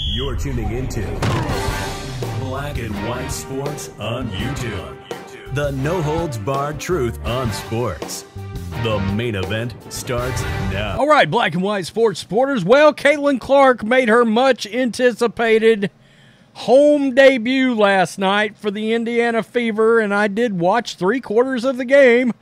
You're tuning into Black and White Sports on YouTube. The no-holds-barred truth on sports. The main event starts now. All right, Black and White Sports supporters. Well, Caitlin Clark made her much-anticipated home debut last night for the Indiana Fever, and I did watch 3/4 of the game.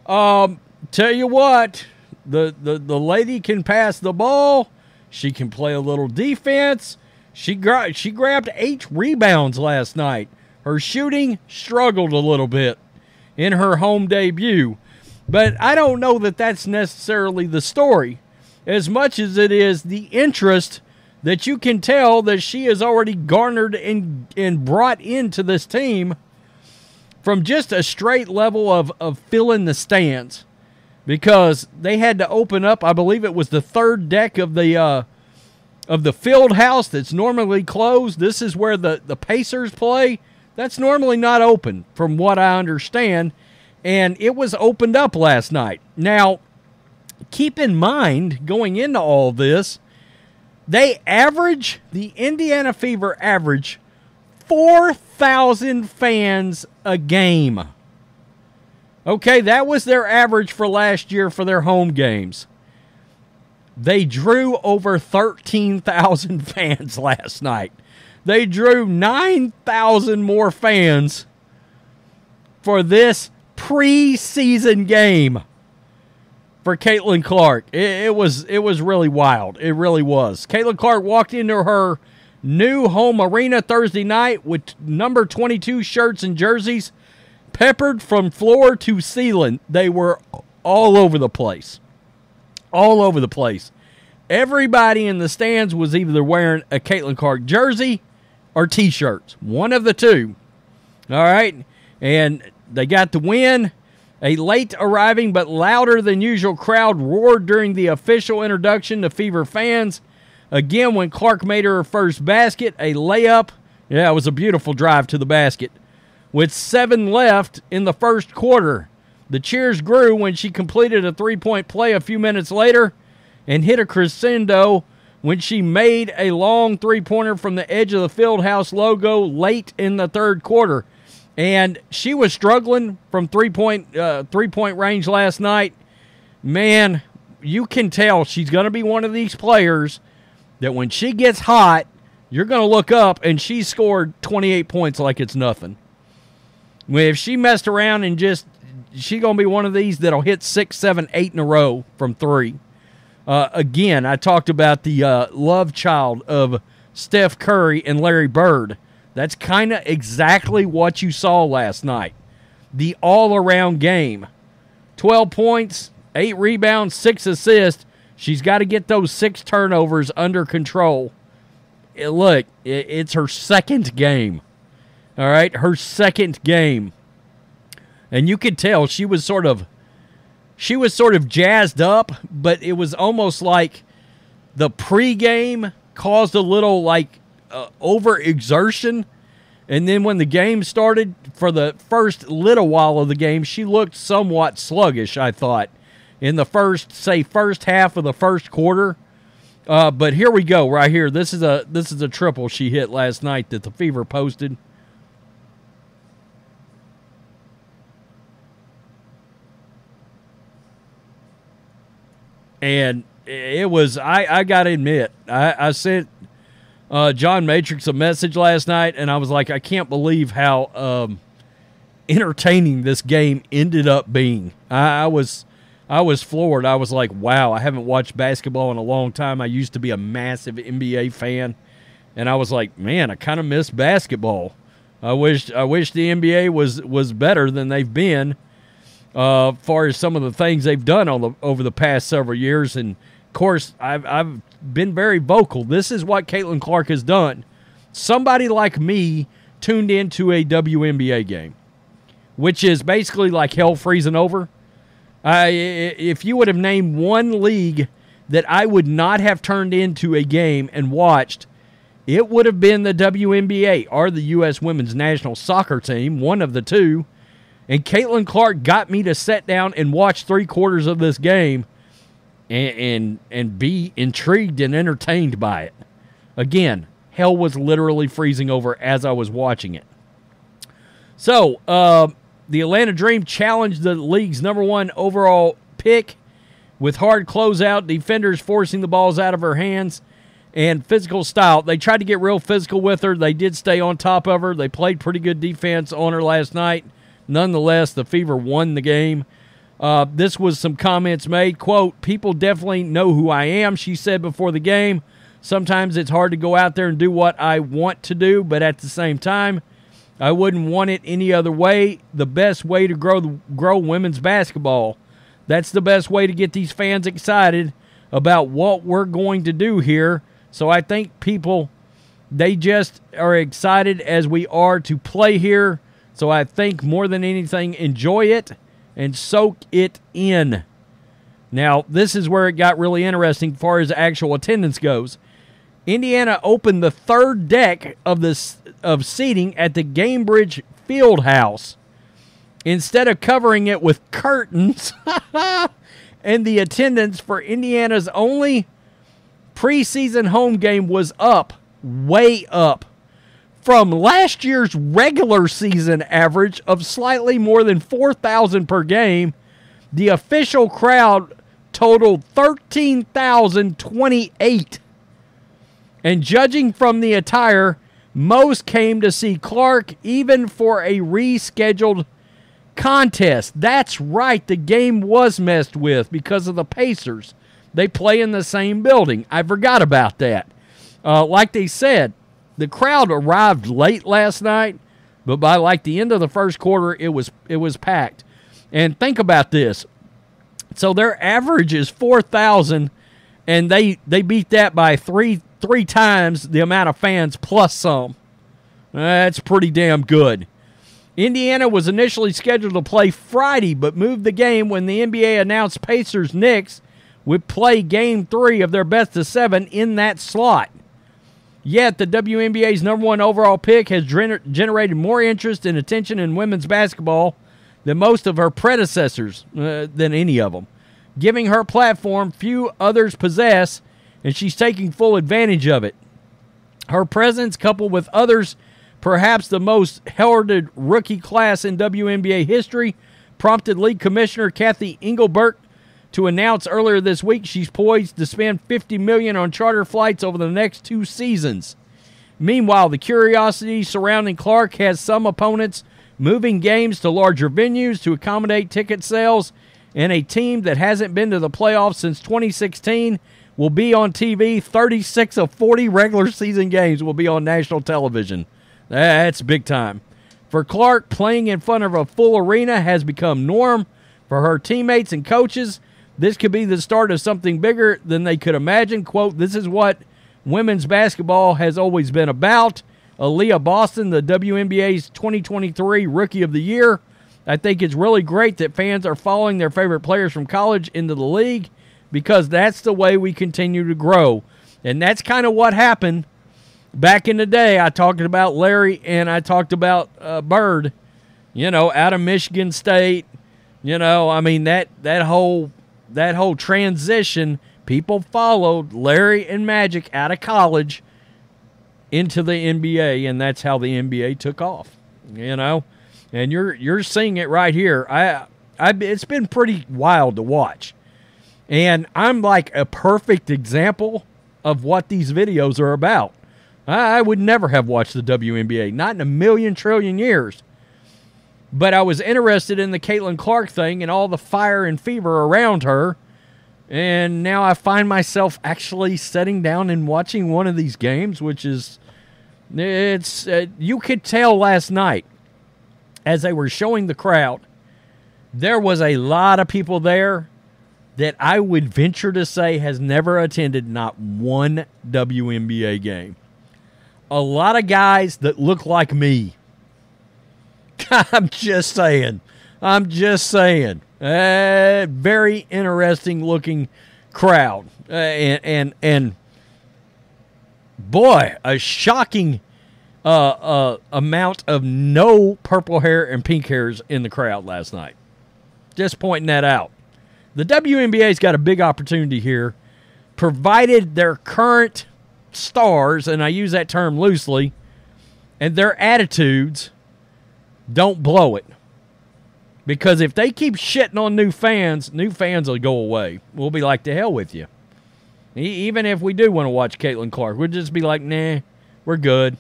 Tell you what, the lady can pass the ball. She can play a little defense. She grabbed 8 rebounds last night. Her shooting struggled a little bit in her home debut. But I don't know that that's necessarily the story, as much as it is the interest that you can tell that she has already garnered and brought into this team from just a straight level of filling the stands. Because they had to open up, I believe it was the third deck of the field house that's normally closed. This is where the Pacers play. That's normally not open, from what I understand. And it was opened up last night. Now, keep in mind, going into all this, the Indiana Fever average 4,000 fans a game. Okay, that was their average for last year for their home games. They drew over 13,000 fans last night. They drew 9,000 more fans for this preseason game for Caitlin Clark. It was really wild. It really was. Caitlin Clark walked into her new home arena Thursday night with number 22 shirts and jerseys peppered from floor to ceiling. They were all over the place. All over the place. Everybody in the stands was either wearing a Caitlin Clark jersey or T-shirts. One of the two. All right? And they got the win. A late arriving but louder than usual crowd roared during the official introduction to Fever fans. Again, when Clark made her first basket, a layup. Yeah, it was a beautiful drive to the basket. With 7 left in the first quarter, the cheers grew when she completed a 3-point play a few minutes later and hit a crescendo when she made a long 3-pointer from the edge of the Fieldhouse logo late in the third quarter. And she was struggling from three-point range last night. Man, you can tell she's going to be one of these players that when she gets hot, you're going to look up and she scored 28 points like it's nothing. If she messed around and she's going to be one of these that'll hit 6, 7, 8 in a row from 3. Again, I talked about the love child of Steph Curry and Larry Bird. That's kind of exactly what you saw last night. The all-around game. 12 points, 8 rebounds, 6 assists. She's got to get those 6 turnovers under control. Look, it's her second game. All right, her second game. And you could tell she was sort of jazzed up, but it was almost like the pregame caused a little overexertion. And then when the game started, for the first little while of the game, she looked somewhat sluggish, I thought, in the first half of the first quarter. But here we go, right here. This is a triple she hit last night that the Fever posted. And it was, I got to admit, I sent John Matrix a message last night, and I was like, I can't believe how entertaining this game ended up being. I was floored. I was like, wow, I haven't watched basketball in a long time. I used to be a massive NBA fan, and I was like, man, I kind of miss basketball. I wish the NBA was better than they've been. Far as some of the things they've done over the past several years. And, of course, I've been very vocal. This is what Caitlin Clark has done. Somebody like me tuned into a WNBA game, which is basically like hell freezing over. If you would have named one league that I would not have turned into a game and watched, it would have been the WNBA or the U.S. Women's National Soccer Team, one of the two. And Caitlin Clark got me to sit down and watch 3/4 of this game. and be intrigued and entertained by it. Again, hell was literally freezing over as I was watching it. So, the Atlanta Dream challenged the league's number 1 overall pick with hard closeout defenders forcing the balls out of her hands and physical style. They tried to get real physical with her. They did stay on top of her. They played pretty good defense on her last night. Nonetheless, the Fever won the game. This was some comments made. Quote, "People definitely know who I am," she said before the game. "Sometimes it's hard to go out there and do what I want to do, but at the same time, I wouldn't want it any other way. The best way to grow women's basketball. That's the best way to get these fans excited about what we're going to do here. So I think people, they just are excited as we are to play here. So I think more than anything, enjoy it and soak it in." Now, this is where it got really interesting as far as actual attendance goes. Indiana opened the third deck of seating at the Gamebridge Fieldhouse. Instead of covering it with curtains, and the attendance for Indiana's only preseason home game was up, way up, from last year's regular season average of slightly more than 4,000 per game. The official crowd totaled 13,028. And judging from the attire, most came to see Clark even for a rescheduled contest. That's right, the game was messed with because of the Pacers. They play in the same building. I forgot about that. Like they said, the crowd arrived late last night, but by like the end of the first quarter, it was packed. And think about this. So their average is 4,000, and they beat that by three times the amount of fans plus some. That's pretty damn good. Indiana was initially scheduled to play Friday, but moved the game when the NBA announced Pacers-Knicks would play Game 3 of their best-of-7 in that slot. Yet, the WNBA's number 1 overall pick has generated more interest and attention in women's basketball than most of her predecessors, than any of them, giving her platform few others possess, and she's taking full advantage of it. Her presence, coupled with others, perhaps the most heralded rookie class in WNBA history, prompted League Commissioner Kathy Engelbert to announce earlier this week she's poised to spend $50 million on charter flights over the next 2 seasons. Meanwhile, the curiosity surrounding Clark has some opponents moving games to larger venues to accommodate ticket sales, and a team that hasn't been to the playoffs since 2016 will be on TV. 36 of 40 regular season games will be on national television. That's big time. For Clark, playing in front of a full arena has become norm. For her teammates and coaches, this could be the start of something bigger than they could imagine. Quote, "This is what women's basketball has always been about." Aaliyah Boston, the WNBA's 2023 Rookie of the Year. "I think it's really great that fans are following their favorite players from college into the league because that's the way we continue to grow." And that's kind of what happened back in the day. I talked about Larry and I talked about Bird, out of Michigan State. I mean, that whole transition, people followed Larry and Magic out of college into the NBA, and that's how the NBA took off, And you're seeing it right here. It's been pretty wild to watch. And I'm like a perfect example of what these videos are about. I would never have watched the WNBA, not in a million trillion years. But I was interested in the Caitlin Clark thing and all the fire and fever around her. And now I find myself actually sitting down and watching one of these games, which is, you could tell last night as they were showing the crowd, there was a lot of people there that I would venture to say has never attended not one WNBA game. A lot of guys that look like me. I'm just saying. Very interesting looking crowd. And boy, a shocking amount of no purple hair and pink hairs in the crowd last night. Just pointing that out. The WNBA's got a big opportunity here, provided their current stars, and I use that term loosely, and their attitudes don't blow it. Because if they keep shitting on new fans will go away. We'll be like, to hell with you. Even if we do want to watch Caitlin Clark, we'll just be like, nah, we're good.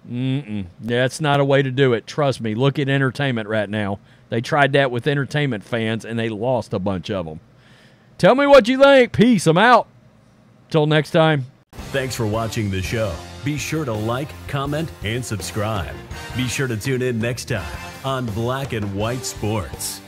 That's not a way to do it. Trust me. Look at entertainment right now. They tried that with entertainment fans, and they lost a bunch of them. Tell me what you think. Peace. I'm out. Till next time. Thanks for watching the show. Be sure to like, comment, and subscribe. Be sure to tune in next time on Black and White Sports.